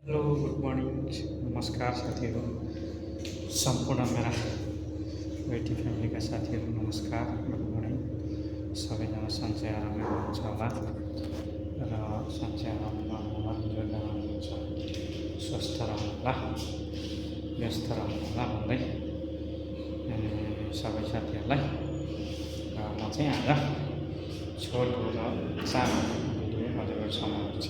Hello good morning नमस्कार साथीहरू सम्पूर्ण मेरा वेटी फ्यामिलीका साथीहरू नमस्कार गुड मर्निङ सबैजना सन्चै आरामै हुनुहुन्छ होला र सन्चै आराममा होला जोड्न हुनुहुन्छ स्वस्थ रहनुहोला व्यस्त रहनुहोला भन्दै सबै साथीहरूलाई म चाहिँ आज छोटो र सानो भिडियो हजुरहरू समक्ष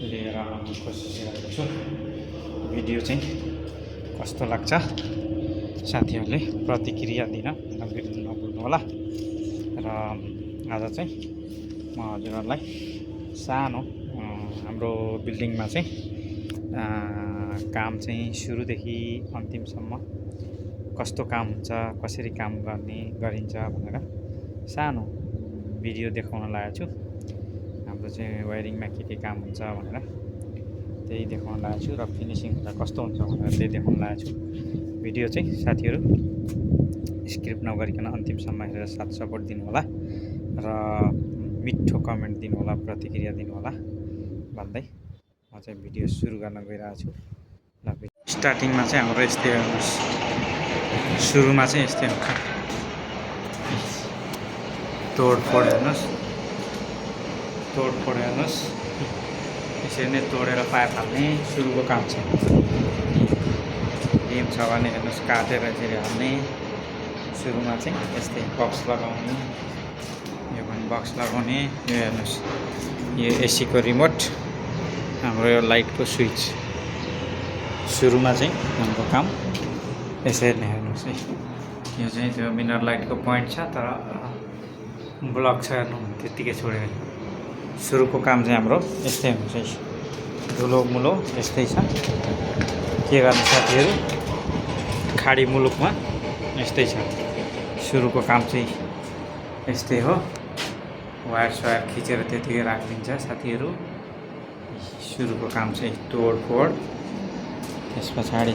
लिएर आउने कोसिस गरेको छु। भिडियो चाहिँ कस्तो लाग्छ साथीहरूले प्रतिक्रिया दिन नभुल्नु होला। र आज चाहिँ म हजुरहरूलाई सानो हाम्रो बिल्डिङमा चाहिँ काम चाहिँ सुरुदेखि अन्तिमसम्म कस्तो काम हुन्छ, कसरी काम गरिन्छ भनेर सानो भिडियो देखाउन लागेको छु। हाम्रो चाहिँ वायरिङमा के काम हुन्छ भनेर त्यही देखाउन लागेको छु र फिनिसिङ हुँदा कस्तो हुन्छ भनेर त्यही देखाउन लागेको छु। भिडियो चाहिँ साथीहरू स्क्रिप्ट नगरिकन अन्तिमसम्म हेरेर साथ सपोर्ट दिनु होला र मिठो कमेन्ट दिनु होला, प्रतिक्रिया दिनु होला भन्दै म चाहिँ भिडियो सुरु गर्न गइरहेको छु। ल स्टार्टिङमा चाहिँ हाम्रो यस्तै हेर्नुहोस्, सुरुमा चाहिँ यस्तै हुन्छ, तोडफोड हेर्नुहोस्, तोडफोड हेर्नुहोस्, यसरी नै तोडेर पाइप हाल्ने सुरुको काम छ। रिम छ भने हेर्नुहोस् काटेर यसरी हाल्ने सुरुमा चाहिँ यस्तै बक्स लगाउने, यो पनि बक्स लगाउने। यो हेर्नुहोस्, यो एसीको रिमोट, हाम्रो यो लाइटको स्विच, सुरुमा चाहिँ हाम्रो काम यसरी नै हेर्नुहोस् है। यो चाहिँ त्यो मिनर लाइटको पोइन्ट छ तर ब्लक छ हेर्नु, त्यत्तिकै छोडेर सुरुको काम चाहिँ हाम्रो यस्तै हुन्छ है। धुलो मुलो यस्तै छ, के गर्ने साथीहरू, खाडी मुलुकमा यस्तै छ। सुरुको काम चाहिँ यस्तै हो, वायर स्वायर खिचेर त्यतिकै राखिदिन्छ साथीहरू। सुरुको काम चाहिँ तोडफोड। त्यस पछाडि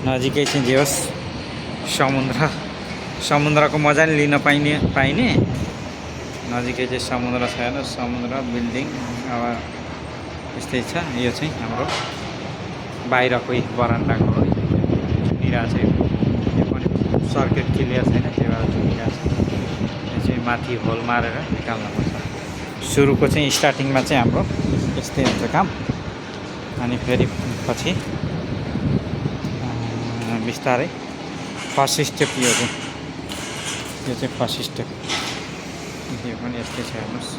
नजिकै चाहिँ जे होस् समुद्रको मजा नि लिन पाइने नजिकै चाहिँ समुद्र छ हेर्नु, समुद्र बिल्डिङ अब यस्तै छ। यो चाहिँ हाम्रो बाहिरकै बरान्डाको चुनिरहेको छ, यो पनि सर्किट क्लियर छैन त्यही भएर चुनिरहेको छ। यो चाहिँ माथि होल मारेर निकाल्नुपर्छ। सुरुको चाहिँ स्टार्टिङमा चाहिँ हाम्रो यस्तै हुन्छ काम, अनि फेरि पछि बिस्तारै फर्स्ट स्टेप यो चाहिँ फर्स्ट स्टेप, यो पनि यस्तै छ हेर्नुहोस्।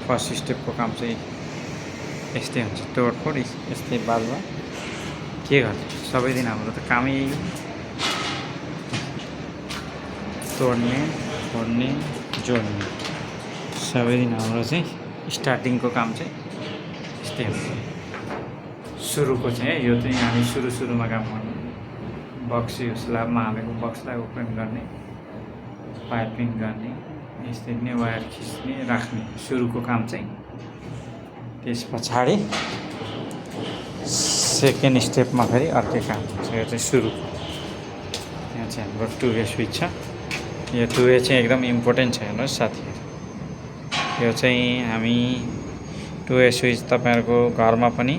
फर्स्ट स्टेपको काम चाहिँ यस्तै हुन्छ, तोडफोड यस्तै बादमा के गर्ने, सबै दिन हाम्रो त कामै यही हो, तोड्ने फोड्ने जोड्ने। सबै दिन हाम्रो चाहिँ स्टार्टिङको काम चाहिँ यस्तै हुन्छ। सुरुको चाहिँ यो चाहिँ हामी सुरुमा काम गर्ने, बक्स यो स्ल्याबमा हालेको बक्सलाई ओपन गर्ने, पाइपिङ गर्ने, यसरी नै वायर खिच्ने राख्ने सुरुको काम चाहिँ। त्यस पछाडि सेकेन्ड स्टेपमा फेरि अर्कै काम हुन्छ। यो चाहिँ सुरुको, यहाँ चाहिँ हाम्रो 2वे स्विच छ। यो 2वे चाहिँ एकदम इम्पोर्टेन्ट छ हेर्नुहोस् साथीहरू। यो चाहिँ हामी 2वे स्विच तपाईँहरूको घरमा पनि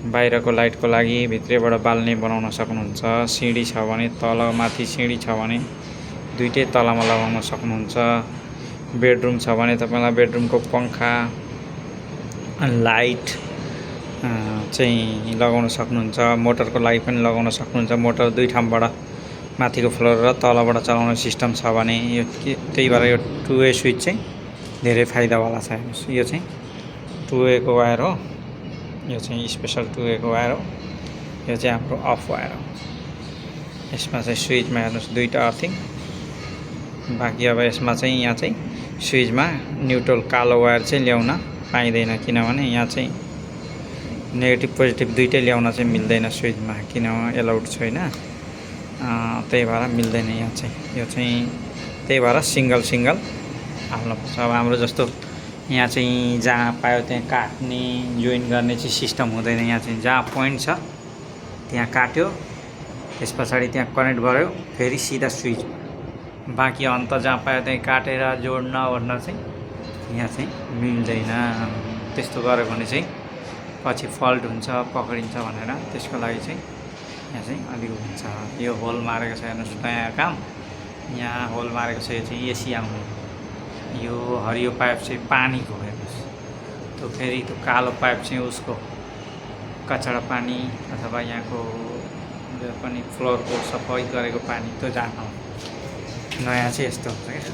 बाहिरको लाइटको लागि भित्रैबाट बाल्ने बनाउन सक्नुहुन्छ। सिँढी छ भने तल माथि सिँढी छ भने दुइटै तलामा लगाउन सक्नुहुन्छ। बेडरुम छ भने तपाईँलाई बेडरुमको पङ्खा लाइट चाहिँ लगाउन सक्नुहुन्छ। मोटरको लागि पनि लगाउन सक्नुहुन्छ। मोटर दुई ठाउँबाट माथिको फ्लोर र तलबाट चलाउने सिस्टम छ भने यो त्यही भएर यो 2वे स्विच चाहिँ धेरै फाइदावाला छ हेर्नुहोस्। यो चाहिँ 2वे को वायर हो, यो चाहिँ स्पेसल 2वे को वायर हो। यो चाहिँ हाम्रो अफ वायर हो। यसमा चाहिँ स्विचमा हेर्नुहोस् दुईवटा अर्थिङ, बाँकी अब यसमा चाहिँ यहाँ चाहिँ स्विचमा न्युट्रल कालो वायर चाहिँ ल्याउन पाइँदैन, किनभने यहाँ चाहिँ नेगेटिभ पोजिटिभ दुइटै ल्याउन चाहिँ मिल्दैन स्विचमा, किनभने एलाउड छैन, त्यही भएर मिल्दैन यहाँ चाहिँ। यो चाहिँ त्यही भएर सिङ्गल हाल्नुपर्छ। अब हाम्रो जस्तो यहाँ चाहिँ जहाँ पायो त्यहाँ काट्ने जोइन गर्ने चाहिँ सिस्टम हुँदैन। यहाँ चाहिँ जहाँ पोइन्ट छ त्यहाँ काट्यो, त्यस पछाडि त्यहाँ कनेक्ट गर्यो, फेरि सिधा स्विच। बाँकी अन्त जहाँ पायो त्यहीँ काटेर जोड्न ओर्न चाहिँ यहाँ चाहिँ मिल्दैन। त्यस्तो गऱ्यो भने चाहिँ पछि फल्ट हुन्छ, पक्रिन्छ भनेर त्यसको लागि चाहिँ यहाँ चाहिँ अलिक हुन्छ। यो होल मारेको छ हेर्नुहोस्, नयाँ काम यहाँ होल मारेको छ। यो चाहिँ एसी आउने, यो हरियो पाइप चाहिँ पानीको हेर्नुहोस्। त्यो फेरि त्यो कालो पाइप चाहिँ उसको कचडा पानी अथवा यहाँको जो पनि फ्लोरको सफाइ गरेको पानी त्यो जानु। नयाँ चाहिँ यस्तो हुन्छ क्या,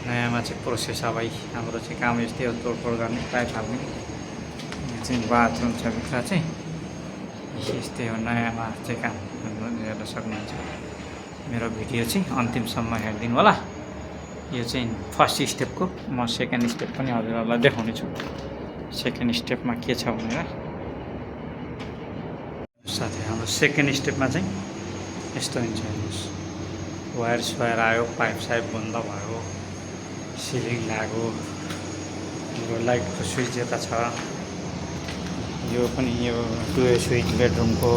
नयाँमा चाहिँ प्रोसेस। अब हाम्रो चाहिँ काम यस्तै हो, तोडफोड गर्ने, पाइप हाल्ने। यहाँ चाहिँ बाथरुम छ भित्र चाहिँ यस्तै हो। नयाँमा चाहिँ काम हेर्न सक्नुहुन्छ। मेरो भिडियो चाहिँ अन्तिमसम्म हेरिदिनु होला। यो चाहिँ फर्स्ट स्टेपको, म सेकेन्ड स्टेप पनि हजुरहरूलाई देखाउने छु। सेकेन्ड स्टेपमा के छ भनेर साथै हाम्रो सेकेन्ड स्टेपमा चाहिँ यस्तो हुन्छ हेर्नुहोस्। वायर स्वायर आयो, पाइप साइप बन्द भयो, सिलिङ लाग्यो, यो लाइटको स्विच यता छ। यो पनि यो 2 स्विच बेडरुमको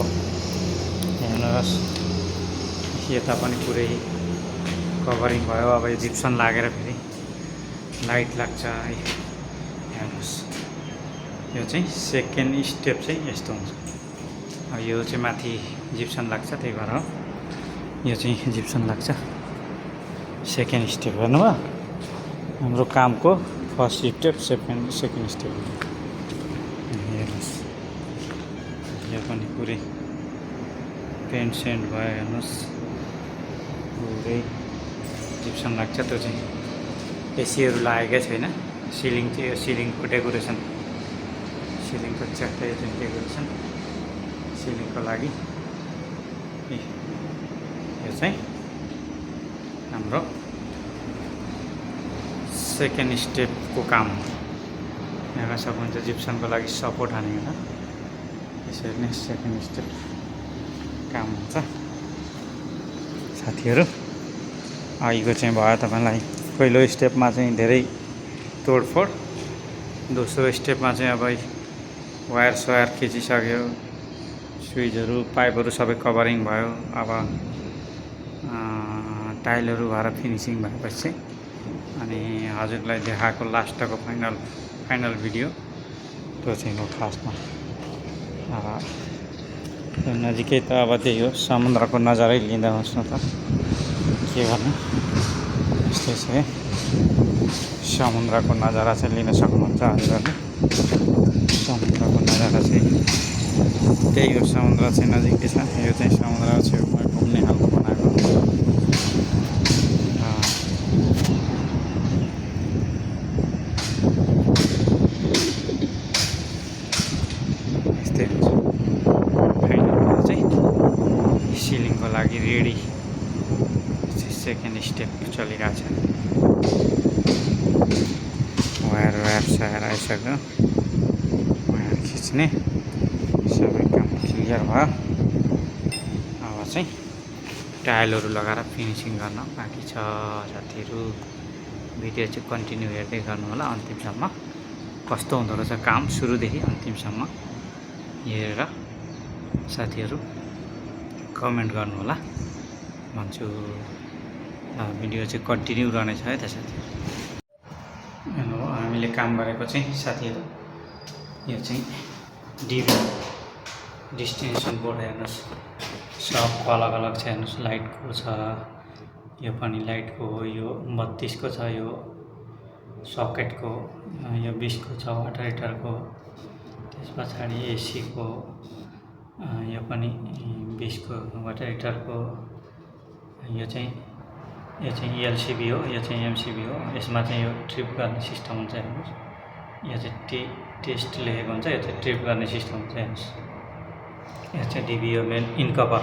हेर्नुहोस्। यता पनि पुरै कभरिङ भयो। अब यो जिप्सन लागेर फेरि लाइट लाग्छ है, हेर्नुहोस्। यो चाहिँ सेकेन्ड स्टेप चाहिँ यस्तो हुन्छ। अब यो चाहिँ माथि जिप्सन लाग्छ, त्यही भएर यो चाहिँ जिप्सन लाग्छ। सेकेन्ड स्टेप हेर्नुभयो हाम्रो कामको। फर्स्ट स्टेप, सेकेन्ड स्टेप हेर्नुहोस्। यो पनि पुरै पेन्ट सेन्ट भयो हेर्नुहोस्। पुरै जिप्सन लाग्छ। त्यो चाहिँ एसीहरू लागेकै छैन। सिलिङ चाहिँ यो सिलिङको डेकोरेसन, सिलिङको च्याट्टै यो चाहिँ डेकोरेसन सिलिङको लागि। यो चाहिँ हाम्रो सेकेन्ड स्टेपको काम हो। हेर्न सक्नुहुन्छ जिप्सनको लागि सपोर्ट हानेको छ। यसरी नै सेकेन्ड स्टेप काम हुन्छ साथीहरू। अघिको चाहिँ भयो तपाईँलाई पहिलो स्टेपमा चाहिँ धेरै तोडफोड। दोस्रो स्टेपमा चाहिँ अब वायर स्वायर खिचिसक्यो, स्विचहरू पाइपहरू सबै कभरिङ भयो। अब टाइलहरू भएर फिनिसिङ भएपछि चाहिँ अनि हजुरलाई देखाएको लास्टको फाइनल भिडियो त्यो चाहिँ हो खासमा। नजिकै त अब त्यही हो, समुद्रको नजारै लिँदा होस् न त, के गर्नु। यस्तै छ है, समुद्रको नजारा चाहिँ लिन सक्नुहुन्छ हजुरहरूले। समुद्रको नजारा चाहिँ त्यही हो, समुद्र चाहिँ नजिकै छ। यो चाहिँ समुद्र छेउमा घुम्ने खालको बनाएको। यस्तै हुन्छ। फाइनलमा चाहिँ सिलिङको लागि रेडी। सेकेन्ड स्टेप चलिरहेको छ। वायर सायर आइसक्यो, वायर खिच्ने सबै काम क्लियर भयो। अब चाहिँ टाइलहरू लगाएर फिनिसिङ गर्न बाँकी छ साथीहरू। भिडियो चाहिँ कन्टिन्यू हेर्दै गर्नु होला अन्तिमसम्म। कस्तो हुँदो रहेछ काम सुरुदेखि अन्तिमसम्म हेरेर साथीहरू कमेन्ट गर्नु होला भन्छु। भिडियो चाहिँ कन्टिन्यू रहनेछ है त साथीहरू। हामीले काम गरेको चाहिँ साथीहरू यो चाहिँ डिबी डेस्टिनेसन बोर्ड हेर्नुहोस्। सबको अलग अलग छ हेर्नुहोस्। लाइटको छ, यो पनि लाइटको हो, यो 32 को छ, यो सकेटको, यो 20 को छ वाटर हिटरको। त्यस पछाडि एसी को, यो पनि 20 को वाटर हिटरको। यो चाहिँ एलसिबी हो, यो चाहिँ एमसिबी हो। यसमा चाहिँ यो ट्रिप गर्ने सिस्टम हुन्छ हेर्नुहोस्। यो चाहिँ टेस्ट लेखेको हुन्छ, यो चाहिँ ट्रिप गर्ने सिस्टम हुन्छ हेर्नुहोस्। यो चाहिँ डिबी हो, मेन इनकभर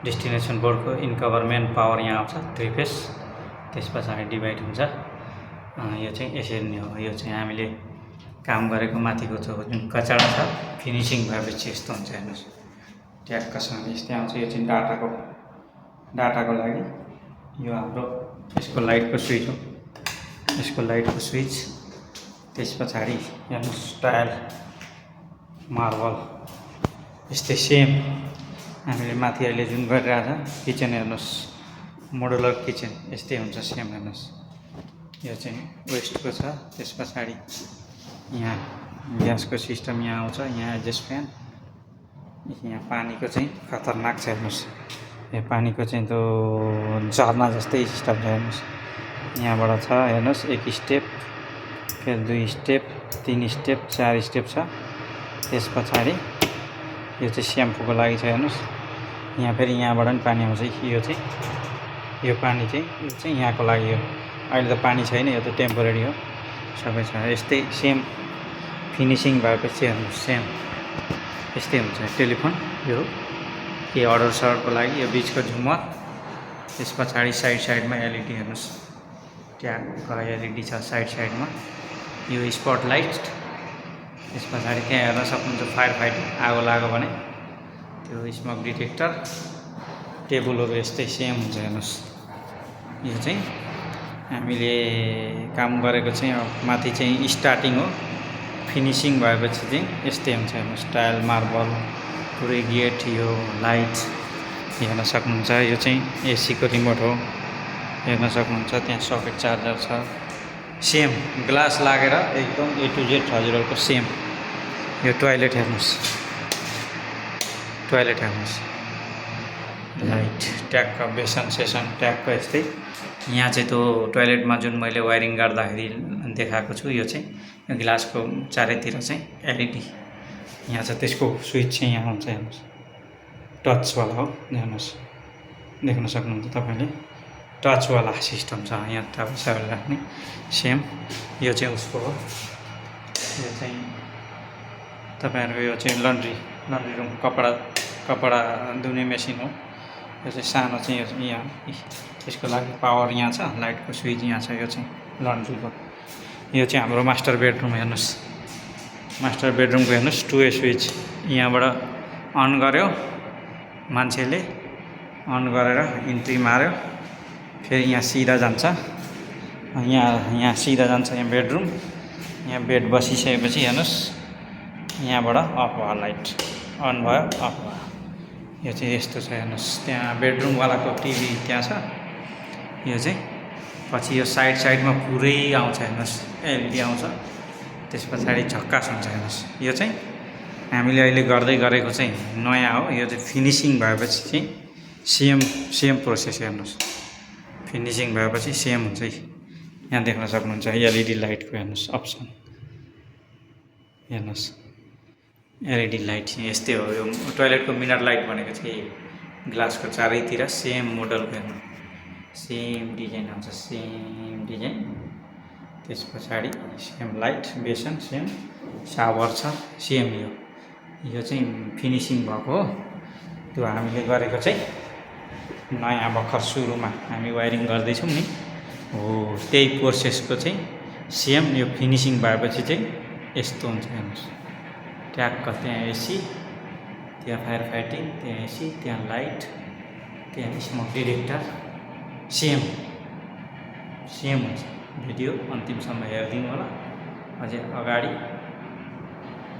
डेस्टिनेसन बोर्डको इनकभर मेन पावर यहाँ आउँछ 3 फेस। त्यस पछाडि डिभाइड हुन्छ। यो चाहिँ यसरी नै हो। यो चाहिँ हामीले काम गरेको माथिको जुन कचडा छ फिनिसिङ भएपछि यस्तो हुन्छ हेर्नुहोस्। ट्याक्कसँग यस्तै आउँछ। यो चाहिँ डाटाको लागि यो हाम्रो यसको लाइटको स्विच हो, यसको लाइटको स्विच। त्यस पछाडि हेर्नुहोस् टाइल, मार्बल यस्तै सेम हामीले माथि अहिले जुन गरिरहेको छ किचन हेर्नुहोस्। मोडुलर किचन यस्तै हुन्छ सेम हेर्नुहोस्। यो चाहिँ वेस्टको छ। त्यस पछाडि यहाँ ग्यासको सिस्टम यहाँ आउँछ। यहाँ एडजस्ट फ्यान। यहाँ पानीको चाहिँ खतरनाक छ हेर्नुहोस्। यो पानीको चाहिँ त्यो झर्ना जस्तै सिस्टम छ हेर्नुहोस्। यहाँबाट छ हेर्नुहोस्, एक स्टेप, फेरि 2 स्टेप, 3 स्टेप, 4 स्टेप छ। त्यस पछाडि यो चाहिँ स्याम्पूको लागि छ हेर्नुहोस्। यहाँ फेरि यहाँबाट पनि पानी आउँछ। यो पानी चाहिँ यहाँको लागि हो। अहिले त पानी छैन, यो त टेम्पोरेरी हो, सबै छ। यस्तै सेम फिनिसिङ भएपछि हेर्नुहोस्, सेम यस्तै हुन्छ। टेलिफोन यो के अर्डर सर्डरको लागि यो बिचको झुमर। त्यस पछाडि साइडमा एलइडी हेर्नुहोस्, ट्यागको एलइडी छ साइडमा। यो स्पट लाइट। त्यस पछाडि त्यहाँ हेर्न सक्नुहुन्छ फायर फाइटिङ, आगो लाग्यो भने त्यो स्मोक डिटेक्टर। टेबलहरू यस्तै सेम हुन्छ हेर्नुहोस्। यो चाहिँ हामीले काम गरेको चाहिँ माथि चाहिँ स्टार्टिङ हो। फिनिसिङ भएपछि चाहिँ यस्तै हुन्छ हेर्नुहोस्। टाइल, मार्बल, पुरै गेट, यो लाइट हेर्न सक्नुहुन्छ। यो चाहिँ एसीको रिमोट हो, हेर्न सक्नुहुन्छ। त्यहाँ सकेट चार्जर छ। सेम ग्लास लागेर एकदम A to Z हजुरहरूको सेम। यो टोयलेट हेर्नुहोस्, लाइट ट्यागको बेसन सेसन ट्यागको यस्तै। यहाँ चाहिँ त्यो टोयलेटमा जुन मैले वायरिङ गर्दाखेरि देखाएको छु, यो चाहिँ यो ग्लासको चारैतिर चाहिँ एलइडी यहाँ छ। त्यसको स्विच चाहिँ यहाँ हुन्छ हेर्नुहोस्, टचवाला हो। हेर्नुहोस्, देख्न सक्नुहुन्छ तपाईँले, टचवाला सिस्टम छ। यहाँ टाउसाहरू राख्ने सेम। यो चाहिँ उसको हो। यो चाहिँ तपाईँहरूको यो चाहिँ लन्ड्री रुम, कपडा धुने मेसिन हो। यो चाहिँ सानो चाहिँ यहाँ, यसको लागि पावर यहाँ छ, लाइटको स्विच यहाँ छ। यो चाहिँ लन्ड्रीको। यो चाहिँ हाम्रो मास्टर बेडरुम हेर्नुहोस्। मास्टर बेडरुमको हेर्नुहोस्, 2 स्विच। यहाँबाट अन गर्यो, मान्छेले अन गरेर इन्ट्री मार्यो, फेरि यहाँ सिधा जान्छ। यहाँ सिधा जान्छ, यहाँ बेडरुम। यहाँ बेड बसिसकेपछि हेर्नुहोस्, यहाँबाट अफ भयो, लाइट अन भयो, अफ भयो। यो चाहिँ यस्तो छ हेर्नुहोस्। त्यहाँ बेडरुमवालाको टिभी त्यहाँ छ। यो चाहिँ पछि यो साइडमा पुरै आउँछ हेर्नुहोस्, एलइडी आउँछ। त्यस पछाडि झक्कास हुन्छ हेर्नुहोस्। यो चाहिँ हामीले अहिले गर्दै गरेको चाहिँ नयाँ हो। यो चाहिँ फिनिसिङ भएपछि चाहिँ सेम प्रोसेस हेर्नुहोस्। फिनिसिङ भएपछि सेम हुन्छ। यहाँ देख्न सक्नुहुन्छ एलइडी लाइटको हेर्नुहोस् अप्सन, हेर्नुहोस् एलइडी लाइट यस्तै हो। यो टोयलेटको मिनर लाइट भनेको चाहिँ ग्लासको चारैतिर सेम मोडलको हेर्नु, सेम डिजाइन आउँछ, सेम डिजाइन। त्यस पछाडि सेम लाइट, बेसन सेम, सावर छ सेम। यो चाहिँ फिनिसिङ भएको हो। त्यो हामीले गरेको चाहिँ नयाँ भर्खर सुरुमा हामी वायरिङ गर्दैछौँ नि हो, त्यही प्रोसेसको चाहिँ सेम। यो फिनिसिङ भएपछि चाहिँ यस्तो हुन्छ हेर्नुहोस्। ट्यागको त्यहाँ एसी, त्यहाँ फायर फाइटिङ, त्यहाँ एसी, त्यहाँ लाइट, त्यहाँ स्मोक डिटेक्टर, सेम हुन्छ। भिडियो अन्तिमसम्म हेरिदिनु होला। अझै अगाडि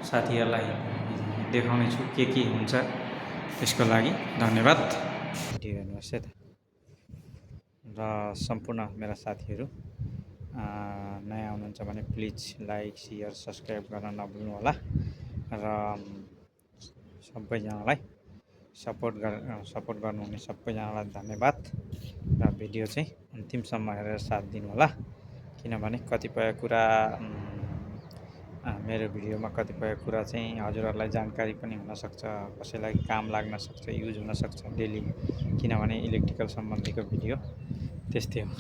साथीहरूलाई देखाउने छु के हुन्छ। त्यसको लागि धन्यवाद। भिडियो हेर्नुहोस् है त। र सम्पूर्ण मेरा साथीहरू नयाँ हुनुहुन्छ भने प्लिज लाइक, सेयर, सब्सक्राइब गर्न नभुल्नु होला। र सबैजनालाई सपोर्ट गर्नुहुने सबैजनालाई धन्यवाद। र भिडियो चाहिँ अन्तिमसम्म हेरेर साथ दिनु होला। किनभने कतिपय कुरा मेरो भिडियोमा कतिपय कुरा चाहिँ हजुरहरूलाई जानकारी पनि हुनसक्छ, कसैलाई काम लाग्न सक्छ, युज हुनसक्छ डेली। किनभने इलेक्ट्रिकल सम्बन्धीको भिडियो त्यस्तै हो।